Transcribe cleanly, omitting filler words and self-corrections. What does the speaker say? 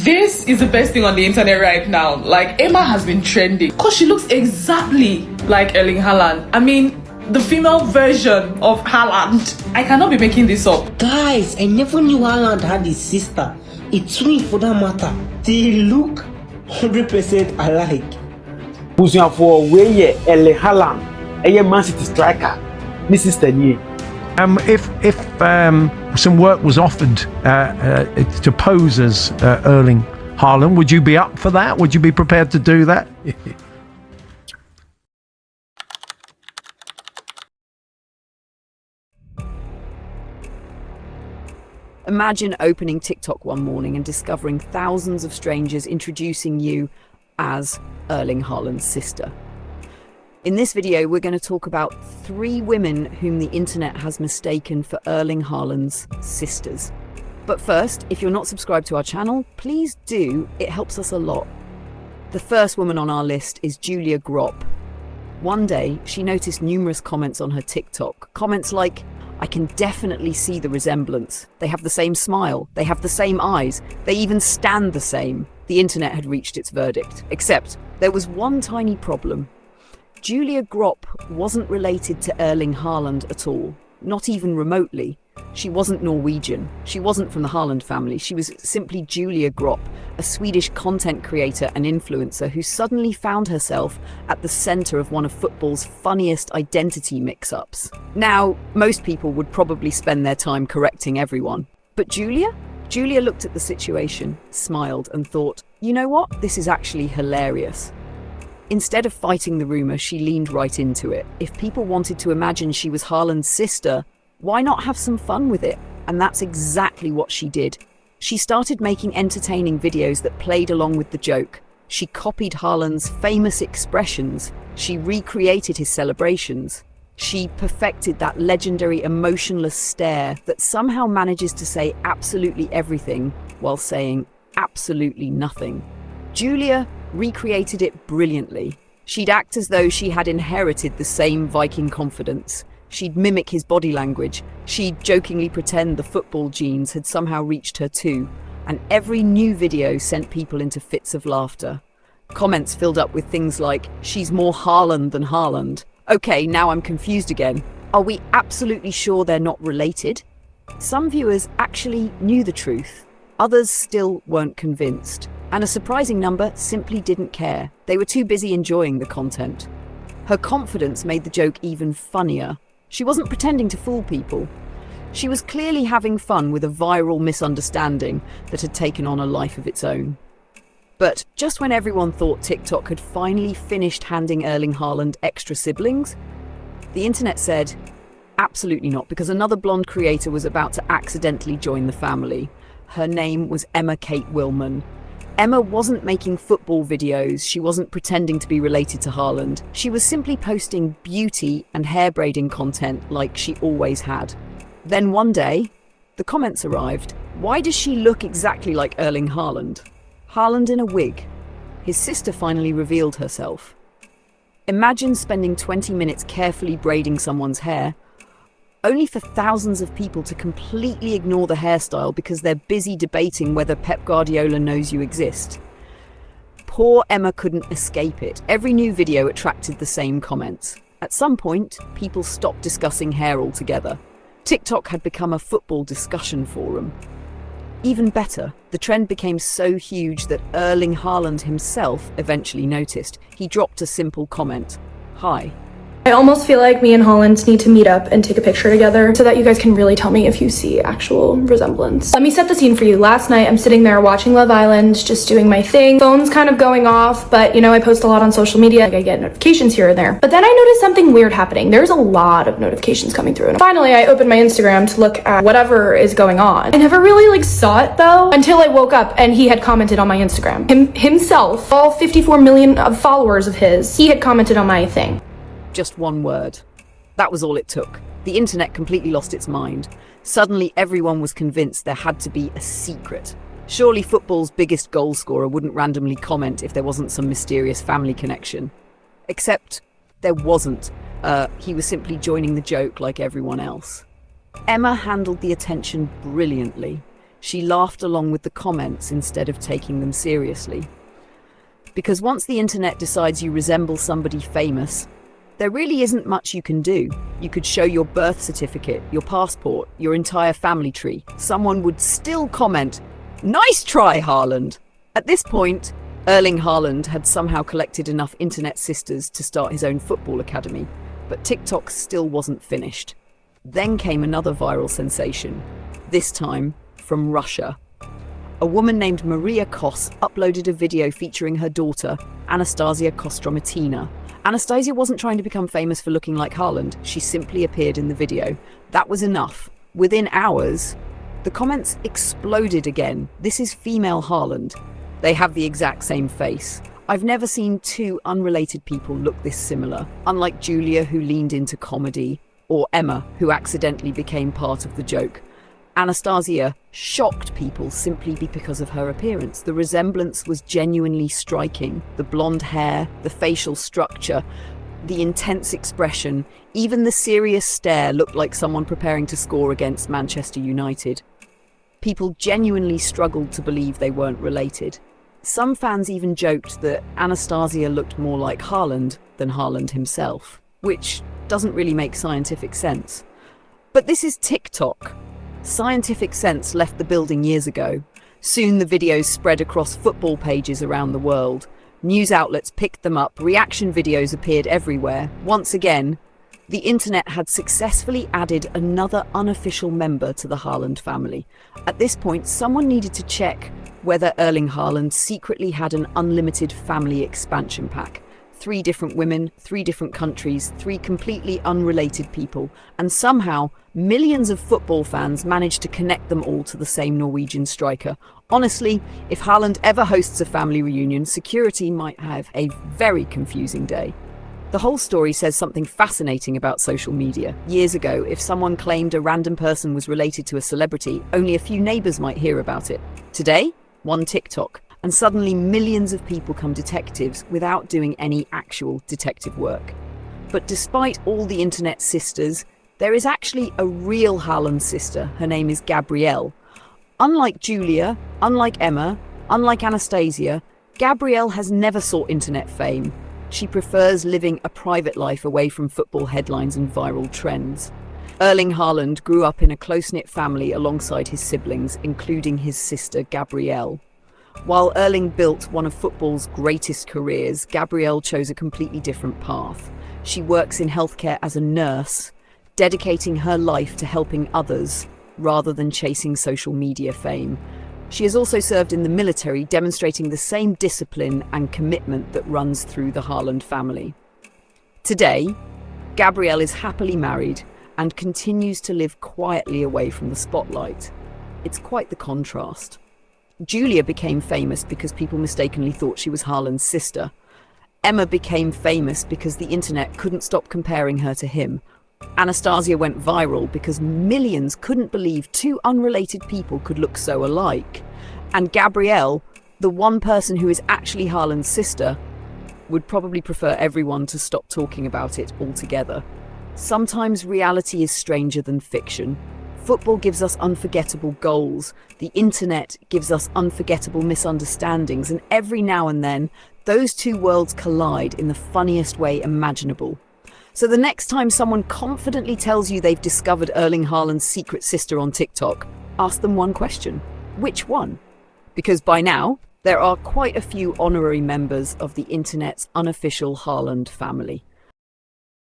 This is the best thing on the internet right now. Like, Emma has been trending because she looks exactly like Erling Haaland. I mean, the female version of Haaland. I cannot be making this up. Guys, I never knew Haaland had a sister. A twin for that matter. They look 100% alike. Busuan for where Erling Haaland, a Man City striker, Mrs. Tenier. If some work was offered to pose as Erling Haaland, would you be up for that? Would you be prepared to do that? Imagine opening TikTok one morning and discovering thousands of strangers introducing you as Erling Haaland's sister. In this video, we're going to talk about 3 women whom the internet has mistaken for Erling Haaland's sisters. But first, if you're not subscribed to our channel, please do. It helps us a lot. The first woman on our list is Julia Gropp. One day, she noticed numerous comments on her TikTok. Comments like, "I can definitely see the resemblance. They have the same smile. They have the same eyes. They even stand the same." The internet had reached its verdict. Except there was one tiny problem. Julia Gropp wasn't related to Erling Haaland at all, not even remotely. She wasn't Norwegian. She wasn't from the Haaland family. She was simply Julia Gropp, a Swedish content creator and influencer who suddenly found herself at the center of one of football's funniest identity mix-ups. Now, most people would probably spend their time correcting everyone. But Julia? Julia looked at the situation, smiled, and thought, you know what? This is actually hilarious. Instead of fighting the rumor, she leaned right into it. If people wanted to imagine she was Haaland's sister, why not have some fun with it? And that's exactly what she did. She started making entertaining videos that played along with the joke. She copied Haaland's famous expressions. She recreated his celebrations. She perfected that legendary emotionless stare that somehow manages to say absolutely everything while saying absolutely nothing. Julia recreated it brilliantly. She'd act as though she had inherited the same Viking confidence. She'd mimic his body language. She'd jokingly pretend the football genes had somehow reached her too. And every new video sent people into fits of laughter. Comments filled up with things like, "She's more Haaland than Haaland." Okay, now I'm confused again. Are we absolutely sure they're not related? Some viewers actually knew the truth. Others still weren't convinced. And a surprising number simply didn't care. They were too busy enjoying the content. Her confidence made the joke even funnier. She wasn't pretending to fool people. She was clearly having fun with a viral misunderstanding that had taken on a life of its own. But just when everyone thought TikTok had finally finished handing Erling Haaland extra siblings, the internet said, absolutely not, because another blonde creator was about to accidentally join the family. Her name was Emma Kate Willman. Emma wasn't making football videos. She wasn't pretending to be related to Haaland. She was simply posting beauty and hair braiding content like she always had. Then one day, the comments arrived. Why does she look exactly like Erling Haaland? Haaland in a wig. His sister finally revealed herself. Imagine spending 20 minutes carefully braiding someone's hair, only for thousands of people to completely ignore the hairstyle because they're busy debating whether Pep Guardiola knows you exist. Poor Emma couldn't escape it. Every new video attracted the same comments. At some point, people stopped discussing hair altogether. TikTok had become a football discussion forum. Even better, the trend became so huge that Erling Haaland himself eventually noticed. He dropped a simple comment, "Hi." I almost feel like me and Haaland need to meet up and take a picture together so that you guys can really tell me if you see actual resemblance. Let me set the scene for you. Last night, I'm sitting there watching Love Island, just doing my thing. Phone's kind of going off, but you know, I post a lot on social media. Like I get notifications here and there. But then I noticed something weird happening. There's a lot of notifications coming through. And finally, I opened my Instagram to look at whatever is going on. I never really saw it though until I woke up and he had commented on my Instagram. Himself, all 54 million of followers of his, he had commented on my thing. Just one word. That was all it took. The internet completely lost its mind. Suddenly everyone was convinced there had to be a secret. Surely football's biggest goal scorer wouldn't randomly comment if there wasn't some mysterious family connection. Except there wasn't. He was simply joining the joke like everyone else. Emma handled the attention brilliantly. She laughed along with the comments instead of taking them seriously. Because once the internet decides you resemble somebody famous, there really isn't much you can do. You could show your birth certificate, your passport, your entire family tree. Someone would still comment, "Nice try, Haaland." At this point, Erling Haaland had somehow collected enough internet sisters to start his own football academy, but TikTok still wasn't finished. Then came another viral sensation, this time from Russia. A woman named Maria Kos uploaded a video featuring her daughter, Anastasia Kostromatina. Anastasia wasn't trying to become famous for looking like Haaland, she simply appeared in the video. That was enough. Within hours, the comments exploded again. "This is female Haaland. They have the exact same face. I've never seen two unrelated people look this similar, unlike Julia, who leaned into comedy, or Emma, who accidentally became part of the joke. Anastasia shocked people simply because of her appearance. The resemblance was genuinely striking. The blonde hair, the facial structure, the intense expression, even the serious stare looked like someone preparing to score against Manchester United. People genuinely struggled to believe they weren't related. Some fans even joked that Anastasia looked more like Haaland than Haaland himself, which doesn't really make scientific sense. But this is TikTok. Scientific sense left the building years ago. Soon the videos spread across football pages around the world. News outlets picked them up, reaction videos appeared everywhere. Once again, the internet had successfully added another unofficial member to the Haaland family. At this point, someone needed to check whether Erling Haaland secretly had an unlimited family expansion pack. 3 different women, 3 different countries, 3 completely unrelated people, and somehow millions of football fans managed to connect them all to the same Norwegian striker. Honestly, if Haaland ever hosts a family reunion, security might have a very confusing day. The whole story says something fascinating about social media. Years ago, if someone claimed a random person was related to a celebrity, only a few neighbours might hear about it. Today, one TikTok, and suddenly millions of people become detectives without doing any actual detective work. But despite all the internet sisters, there is actually a real Haaland sister. Her name is Gabrielle. Unlike Julia, unlike Emma, unlike Anastasia, Gabrielle has never sought internet fame. She prefers living a private life away from football headlines and viral trends. Erling Haaland grew up in a close-knit family alongside his siblings, including his sister Gabrielle. While Erling built one of football's greatest careers, Gabrielle chose a completely different path. She works in healthcare as a nurse, dedicating her life to helping others rather than chasing social media fame. She has also served in the military, demonstrating the same discipline and commitment that runs through the Haaland family. Today, Gabrielle is happily married and continues to live quietly away from the spotlight. It's quite the contrast. Julia became famous because people mistakenly thought she was Haaland's sister. Emma became famous because the internet couldn't stop comparing her to him. Anastasia went viral because millions couldn't believe 2 unrelated people could look so alike. And Gabrielle, the one person who is actually Haaland's sister, would probably prefer everyone to stop talking about it altogether. Sometimes reality is stranger than fiction. Football gives us unforgettable goals. The internet gives us unforgettable misunderstandings. And every now and then, those 2 worlds collide in the funniest way imaginable. So the next time someone confidently tells you they've discovered Erling Haaland's secret sister on TikTok, ask them one question. Which one? Because by now, there are quite a few honorary members of the internet's unofficial Haaland family.